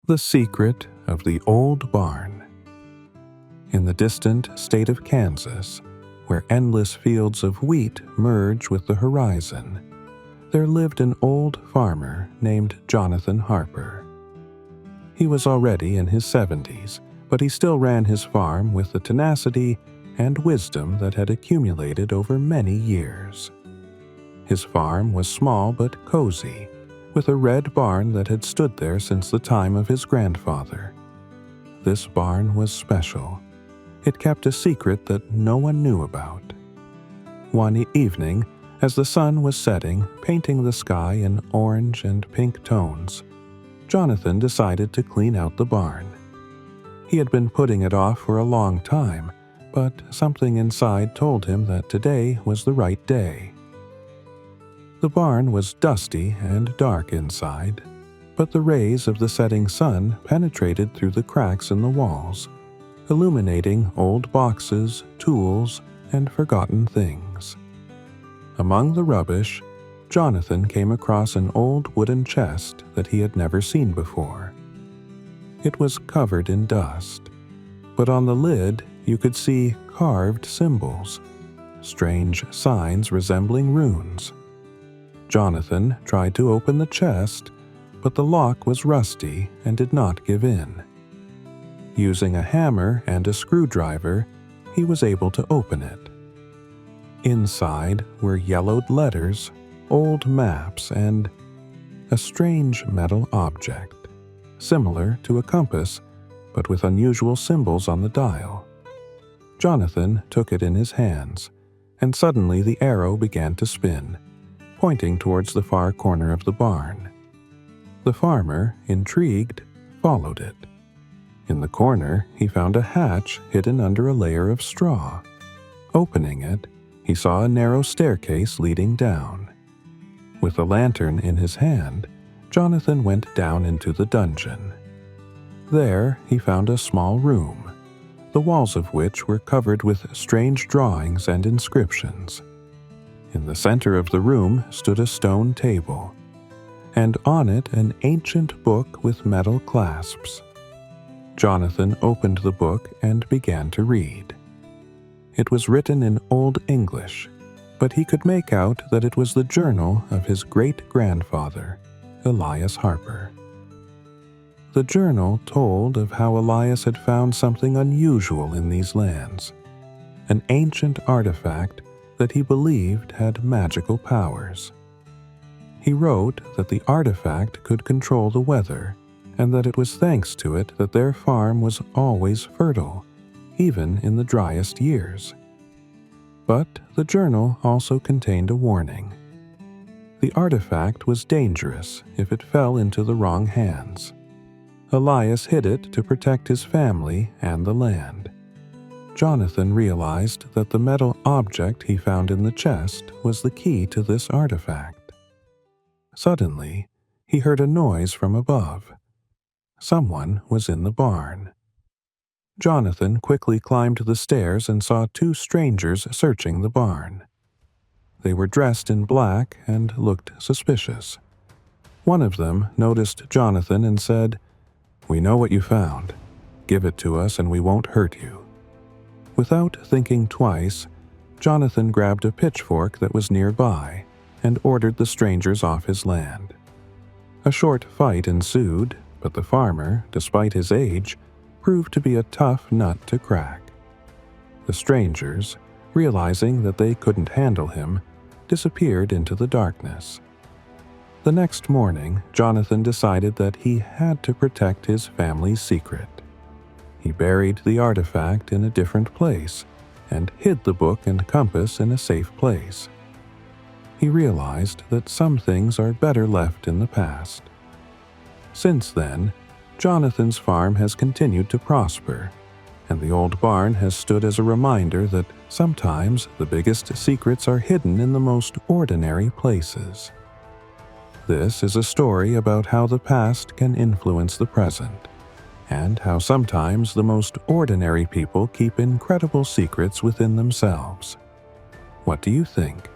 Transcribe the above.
The Secret of the Old Barn. In the distant state of Kansas, where endless fields of wheat merge with the horizon, there lived an old farmer named Jonathan Harper. He was already in his 70s, but he still ran his farm with the tenacity and wisdom that had accumulated over many years. His farm was small but cozy, with a red barn that had stood there since the time of his grandfather. This barn was special. It kept a secret that no one knew about. One evening, as the sun was setting, painting the sky in orange and pink tones, Jonathan decided to clean out the barn. He had been putting it off for a long time, but something inside told him that today was the right day. The barn was dusty and dark inside, but the rays of the setting sun penetrated through the cracks in the walls, illuminating old boxes, tools, and forgotten things. Among the rubbish, Jonathan came across an old wooden chest that he had never seen before. It was covered in dust, but on the lid you could see carved symbols, strange signs resembling runes. Jonathan tried to open the chest, but the lock was rusty and did not give in. Using a hammer and a screwdriver, he was able to open it. Inside were yellowed letters, old maps, and a strange metal object, similar to a compass, but with unusual symbols on the dial. Jonathan took it in his hands, and suddenly the arrow began to spin, pointing towards the far corner of the barn. The farmer, intrigued, followed it. In the corner, he found a hatch hidden under a layer of straw. Opening it, he saw a narrow staircase leading down. With a lantern in his hand, Jonathan went down into the dungeon. There, he found a small room, the walls of which were covered with strange drawings and inscriptions. In the center of the room stood a stone table, and on it an ancient book with metal clasps. Jonathan opened the book and began to read. It was written in Old English, but he could make out that it was the journal of his great-grandfather, Elias Harper. The journal told of how Elias had found something unusual in these lands, an ancient artifact that he believed had magical powers. He wrote that the artifact could control the weather, and that it was thanks to it that their farm was always fertile, even in the driest years. But the journal also contained a warning. The artifact was dangerous if it fell into the wrong hands. Elias hid it to protect his family and the land. Jonathan realized that the metal object he found in the chest was the key to this artifact. Suddenly, he heard a noise from above. Someone was in the barn. Jonathan quickly climbed the stairs and saw two strangers searching the barn. They were dressed in black and looked suspicious. One of them noticed Jonathan and said, "We know what you found. Give it to us and we won't hurt you." Without thinking twice, Jonathan grabbed a pitchfork that was nearby and ordered the strangers off his land. A short fight ensued, but the farmer, despite his age, proved to be a tough nut to crack. The strangers, realizing that they couldn't handle him, disappeared into the darkness. The next morning, Jonathan decided that he had to protect his family's secret. He buried the artifact in a different place and hid the book and compass in a safe place. He realized that some things are better left in the past. Since then, Jonathan's farm has continued to prosper, and the old barn has stood as a reminder that sometimes the biggest secrets are hidden in the most ordinary places. This is a story about how the past can influence the present, and how sometimes the most ordinary people keep incredible secrets within themselves. What do you think?